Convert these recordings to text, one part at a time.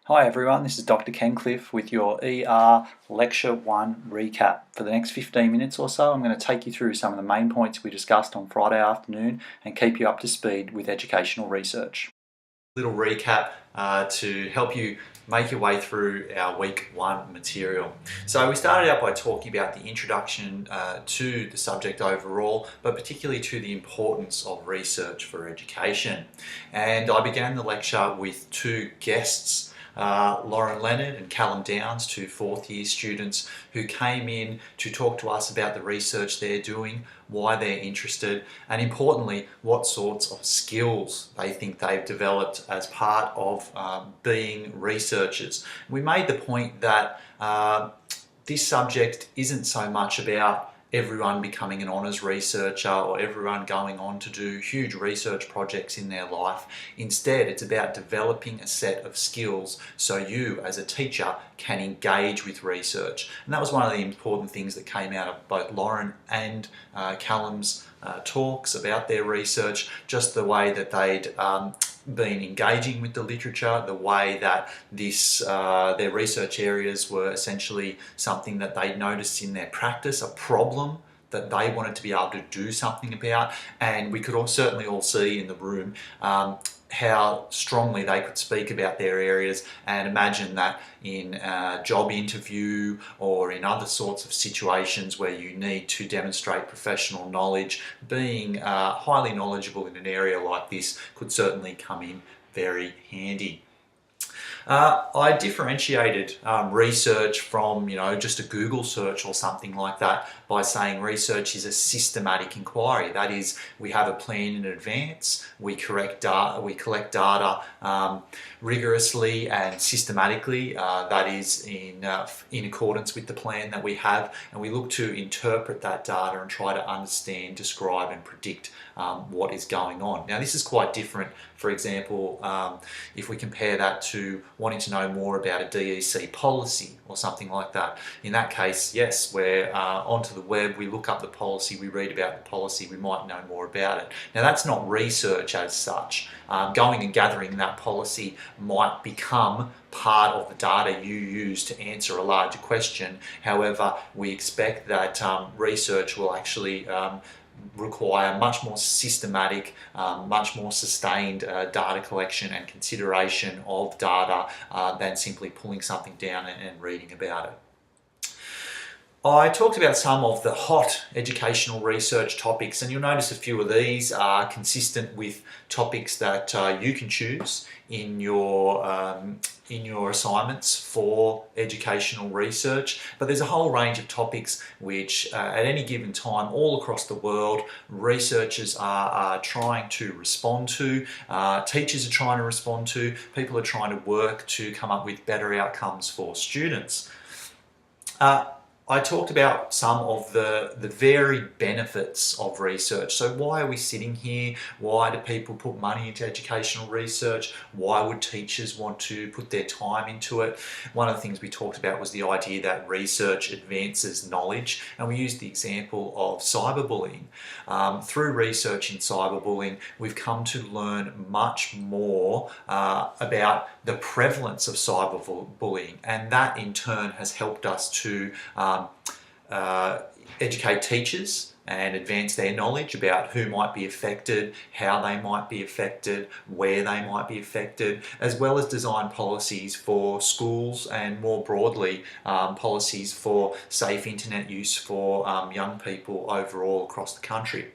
Hi everyone, this is Dr. Kencliffe with your ER Lecture 1 recap. For the next 15 minutes or so, I'm going to take you through some of the main points we discussed on Friday afternoon and keep you up to speed with educational research. Little recap to help you make your way through our week 1 material. So we started out by talking about the introduction to the subject overall, but particularly to the importance of research for education. And I began the lecture with two guests, Lauren Leonard and Callum Downs, two fourth year students who came in to talk to us about the research they're doing, why they're interested, and importantly, what sorts of skills they think they've developed as part of being researchers. We made the point that this subject isn't so much about everyone becoming an honours researcher or everyone going on to do huge research projects in their life. Instead, it's about developing a set of skills so you as a teacher can engage with research. And that was one of the important things that came out of both Lauren and Callum's talks about their research, just the way that they'd been engaging with the literature, the way that their research areas were essentially something that they'd noticed in their practice, a problem that they wanted to be able to do something about. And we could certainly all see in the room how strongly they could speak about their areas, and imagine that in a job interview or in other sorts of situations where you need to demonstrate professional knowledge, being highly knowledgeable in an area like this could certainly come in very handy. I differentiated research from, just a Google search or something like that by saying research is a systematic inquiry. That is, we have a plan in advance, we collect data rigorously and systematically. That is in accordance with the plan that we have, and we look to interpret that data and try to understand, describe, and predict what is going on. Now, this is quite different. For example, if we compare that to wanting to know more about a DEC policy or something like that. In that case, yes, we're onto the web, we look up the policy, we read about the policy, we might know more about it. Now, that's not research as such. Going and gathering that policy might become part of the data you use to answer a larger question. However, we expect that research will actually require much more systematic, much more sustained data collection and consideration of data than simply pulling something down and reading about it. I talked about some of the hot educational research topics, and you'll notice a few of these are consistent with topics that you can choose in your assignments for educational research. But there's a whole range of topics which at any given time all across the world researchers are trying to respond to, teachers are trying to respond to, people are trying to work to come up with better outcomes for students. I talked about some of the varied benefits of research. So why are we sitting here? Why do people put money into educational research? Why would teachers want to put their time into it? One of the things we talked about was the idea that research advances knowledge, and we used the example of cyberbullying. Through research in cyberbullying, we've come to learn much more about the prevalence of cyberbullying, and that in turn has helped us to educate teachers and advance their knowledge about who might be affected, how they might be affected, where they might be affected, as well as design policies for schools and more broadly policies for safe internet use for young people overall across the country.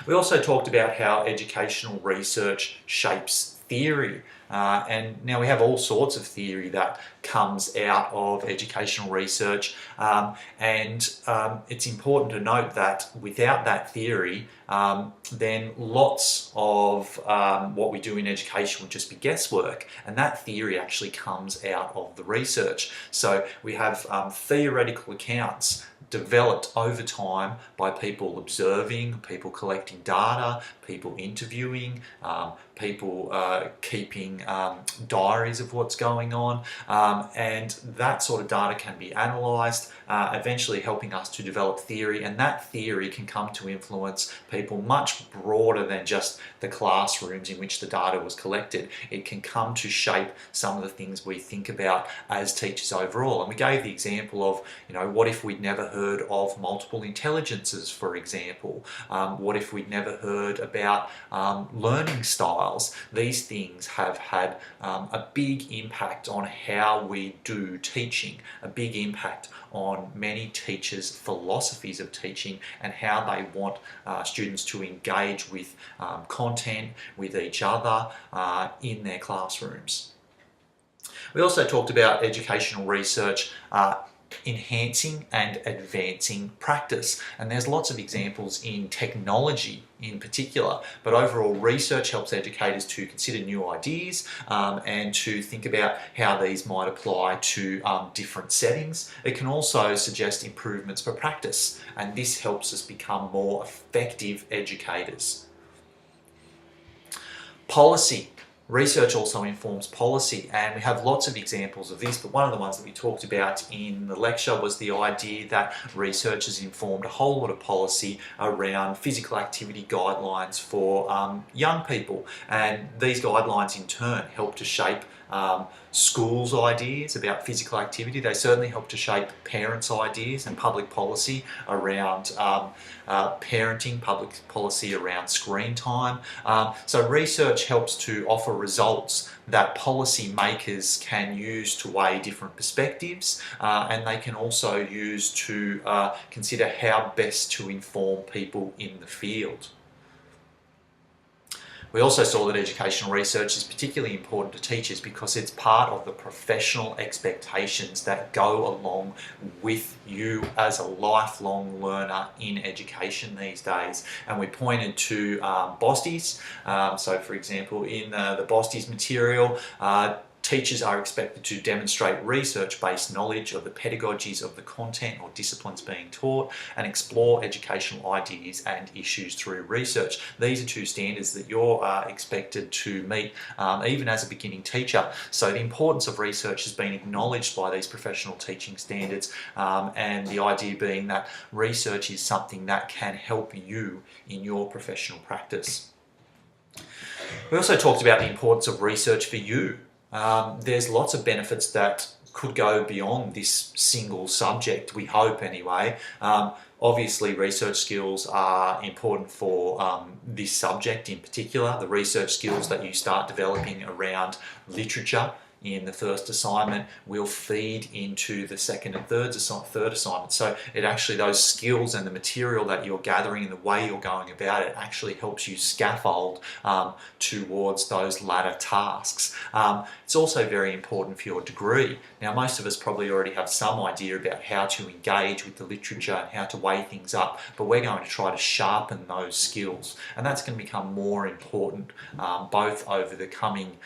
We also talked about how educational research shapes theory. And now we have all sorts of theory that comes out of educational research, and it's important to note that without that theory, then lots of what we do in education would just be guesswork, and that theory actually comes out of the research. So we have theoretical accounts developed over time by people observing, people collecting data, people interviewing, people keeping diaries of what's going on, and that sort of data can be analysed, eventually helping us to develop theory, and that theory can come to influence people much broader than just the classrooms in which the data was collected. It can come to shape some of the things we think about as teachers overall. And we gave the example of, what if we'd never heard of multiple intelligences, for example? What if we'd never heard about learning styles? These things have had a big impact on how we do teaching, a big impact on many teachers' philosophies of teaching and how they want students to engage with content, with each other in their classrooms. We also talked about educational research enhancing and advancing practice, and there's lots of examples in technology in particular, but overall research helps educators to consider new ideas and to think about how these might apply to different settings. It can also suggest improvements for practice, and this helps us become more effective educators. Policy. Research also informs policy, and we have lots of examples of this, but one of the ones that we talked about in the lecture was the idea that research has informed a whole lot of policy around physical activity guidelines for young people, and these guidelines in turn help to shape schools' ideas about physical activity. They certainly help to shape parents' ideas and public policy around parenting, public policy around screen time. So research helps to offer results that policy makers can use to weigh different perspectives, and they can also use to consider how best to inform people in the field. We also saw that educational research is particularly important to teachers because it's part of the professional expectations that go along with you as a lifelong learner in education these days. And we pointed to BOSTES. So for example, in the BOSTES material, teachers are expected to demonstrate research-based knowledge of the pedagogies of the content or disciplines being taught and explore educational ideas and issues through research. These are two standards that you're expected to meet even as a beginning teacher. So the importance of research has been acknowledged by these professional teaching standards, and the idea being that research is something that can help you in your professional practice. We also talked about the importance of research for you. There's lots of benefits that could go beyond this single subject, we hope anyway. Obviously research skills are important for this subject in particular. The research skills that you start developing around literature in the first assignment will feed into the second and third assignment. So those skills and the material that you're gathering and the way you're going about it actually helps you scaffold towards those latter tasks. It's also very important for your degree. Now, most of us probably already have some idea about how to engage with the literature and how to weigh things up, but we're going to try to sharpen those skills, and that's going to become more important both over the coming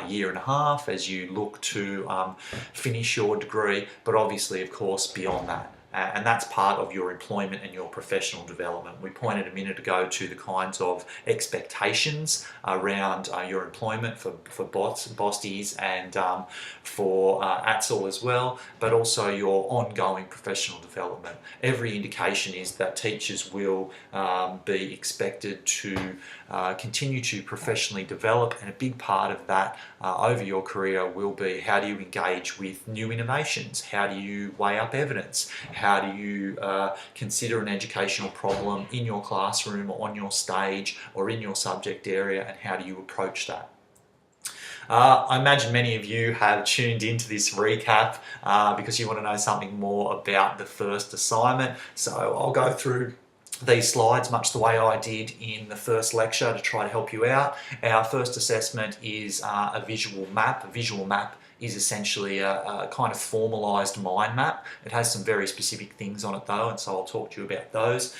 year and a half as you look to finish your degree, but obviously, of course, beyond that. And that's part of your employment and your professional development. We pointed a minute ago to the kinds of expectations around your employment for BOSTES and for ATSL as well, but also your ongoing professional development. Every indication is that teachers will be expected to continue to professionally develop, and a big part of that over your career will be how do you engage with new innovations, how do you weigh up evidence, how do you consider an educational problem in your classroom or on your stage or in your subject area, and how do you approach that? I imagine many of you have tuned into this recap because you want to know something more about the first assignment. So I'll go through these slides much the way I did in the first lecture to try to help you out. Our first assessment is a visual map. A visual map is essentially a kind of formalised mind map. It has some very specific things on it though, and so I'll talk to you about those.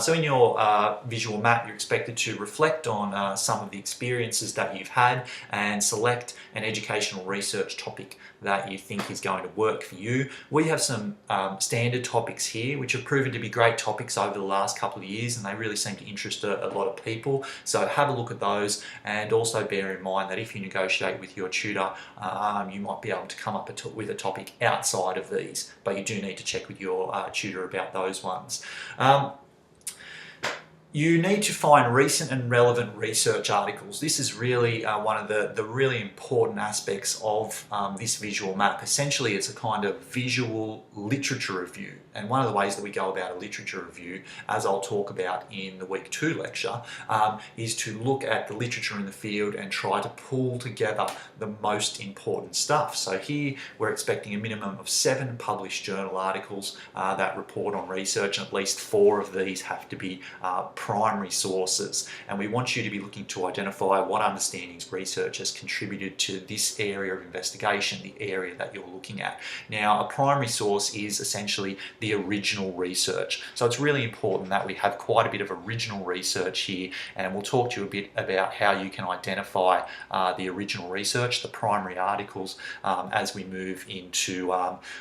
So in your visual map, you're expected to reflect on some of the experiences that you've had and select an educational research topic that you think is going to work for you. We have some standard topics here which have proven to be great topics over the last couple of years, and they really seem to interest a lot of people. So have a look at those, and also bear in mind that if you negotiate with your tutor, you might be able to come up with a topic outside of these, but you do need to check with your tutor about those ones. You need to find recent and relevant research articles. This is really one of the really important aspects of this visual map. Essentially, it's a kind of visual literature review. And one of the ways that we go about a literature review, as I'll talk about in the week 2 lecture, is to look at the literature in the field and try to pull together the most important stuff. So here we're expecting a minimum of 7 published journal articles that report on research, and at least 4 of these have to be primary sources, and we want you to be looking to identify what understandings research has contributed to this area of investigation, the area that you're looking at. Now, a primary source is essentially the original research, so it's really important that we have quite a bit of original research here, and we'll talk to you a bit about how you can identify the original research, the primary articles, as we move into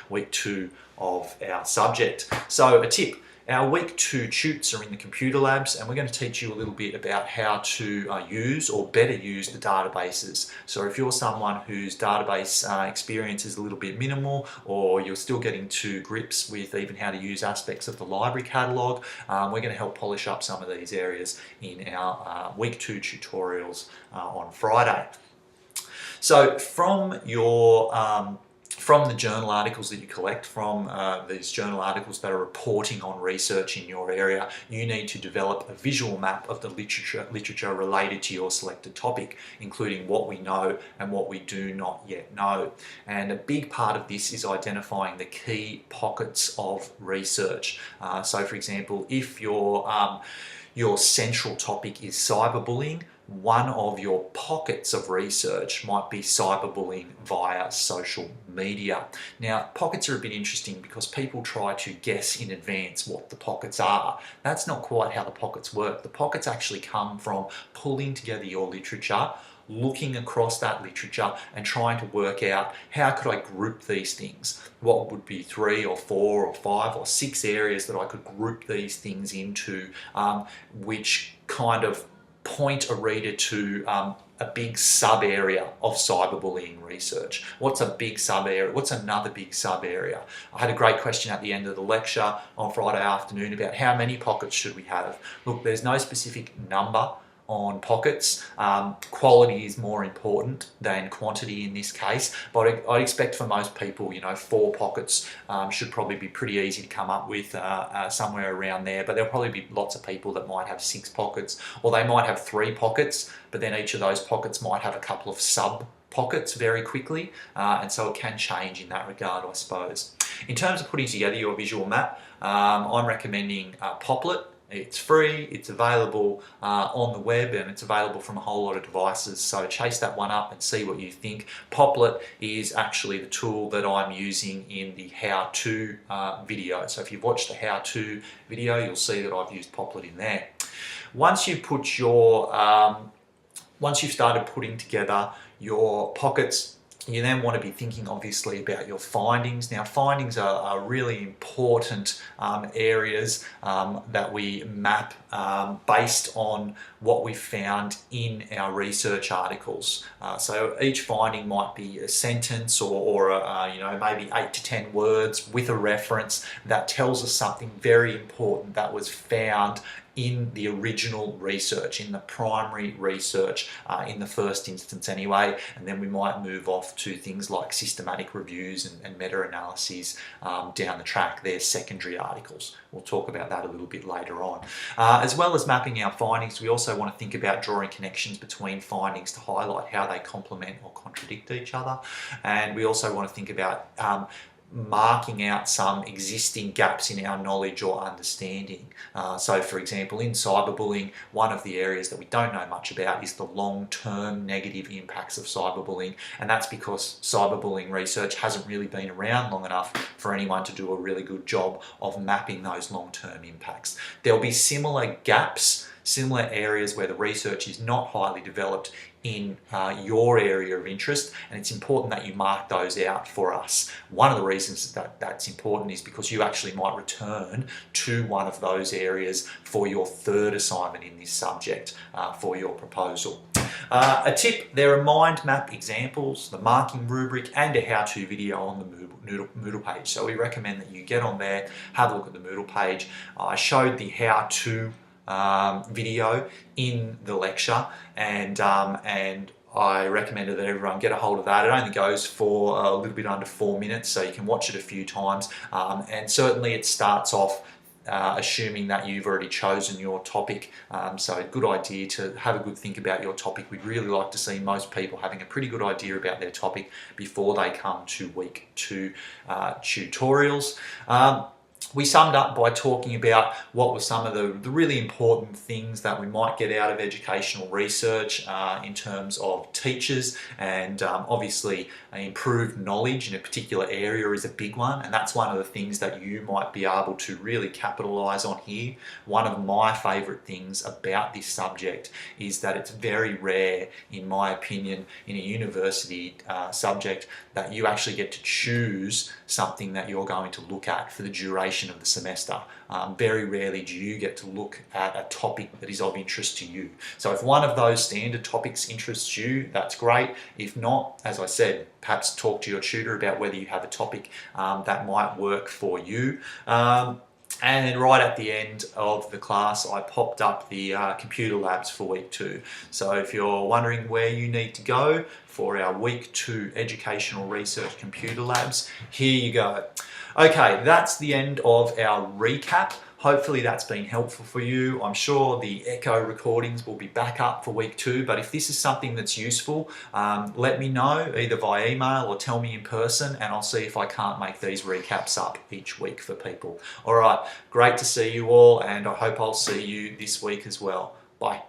week 2 of our subject. So a tip: our week 2 tutes are in the computer labs, and we're going to teach you a little bit about how to use or better use the databases. So if you're someone whose database experience is a little bit minimal, or you're still getting to grips with even how to use aspects of the library catalogue, we're going to help polish up some of these areas in our week 2 tutorials on Friday. So from the journal articles that you collect, from these journal articles that are reporting on research in your area, you need to develop a visual map of the literature related to your selected topic, including what we know and what we do not yet know. And a big part of this is identifying the key pockets of research. So for example, if your central topic is cyberbullying, one of your pockets of research might be cyberbullying via social media. Now, pockets are a bit interesting because people try to guess in advance what the pockets are. That's not quite how the pockets work. The pockets actually come from pulling together your literature, looking across that literature and trying to work out, how could I group these things? What would be 3 or 4 or 5 or 6 areas that I could group these things into, which kind of point a reader to a big sub area of cyberbullying research. What's a big sub area? What's another big sub area? I had a great question at the end of the lecture on Friday afternoon about how many pockets should we have. Look, there's no specific number on pockets. Quality is more important than quantity in this case, but I'd expect for most people, 4 pockets should probably be pretty easy to come up with, somewhere around there. But there'll probably be lots of people that might have 6 pockets, or they might have 3 pockets, but then each of those pockets might have a couple of sub pockets very quickly, and so it can change in that regard, I suppose. In terms of putting together your visual map, I'm recommending Poplet. It's free, it's available on the web, and it's available from a whole lot of devices, so chase that one up and see what you think. Poplet is actually the tool that I'm using in the how-to video, so if you've watched the how-to video, you'll see that I've used Poplet in there. Once you've started putting together your pockets, you then want to be thinking obviously about your findings. Now, findings are really important areas that we map based on what we found in our research articles. So each finding might be a sentence or maybe 8 to 10 words with a reference that tells us something very important that was found in the original research, in the primary research, in the first instance anyway, and then we might move off to things like systematic reviews and meta-analyses down the track. They're secondary articles. We'll talk about that a little bit later on. As well as mapping our findings, we also want to think about drawing connections between findings to highlight how they complement or contradict each other, and we also want to think about marking out some existing gaps in our knowledge or understanding. So for example, in cyberbullying, one of the areas that we don't know much about is the long-term negative impacts of cyberbullying, and that's because cyberbullying research hasn't really been around long enough for anyone to do a really good job of mapping those long-term impacts. There'll be similar gaps, similar areas where the research is not highly developed in your area of interest, and it's important that you mark those out for us. One of the reasons that that's important is because you actually might return to one of those areas for your third assignment in this subject for your proposal. A tip, there are mind map examples, the marking rubric, and a how-to video on the Moodle page. So we recommend that you get on there, have a look at the Moodle page. I showed the how-to video in the lecture, and I recommended that everyone get a hold of that. It only goes for a little bit under 4 minutes, so you can watch it a few times, and certainly it starts off assuming that you've already chosen your topic. So a good idea to have a good think about your topic. We'd really like to see most people having a pretty good idea about their topic before they come to week 2 tutorials. We summed up by talking about what were some of the really important things that we might get out of educational research in terms of teachers, and obviously improved knowledge in a particular area is a big one, and that's one of the things that you might be able to really capitalize on here. One of my favorite things about this subject is that it's very rare, in my opinion, in a university subject that you actually get to choose something that you're going to look at for the duration of the semester. Very rarely do you get to look at a topic that is of interest to you. So if one of those standard topics interests you, that's great. If not, as I said, perhaps talk to your tutor about whether you have a topic that might work for you. And then right at the end of the class, I popped up the computer labs for week 2. So if you're wondering where you need to go for our week 2 educational research computer labs, here you go. Okay, that's the end of our recap. Hopefully that's been helpful for you. I'm sure the echo recordings will be back up for week 2, but if this is something that's useful, let me know either via email or tell me in person, and I'll see if I can't make these recaps up each week for people. All right, great to see you all, and I hope I'll see you this week as well. Bye.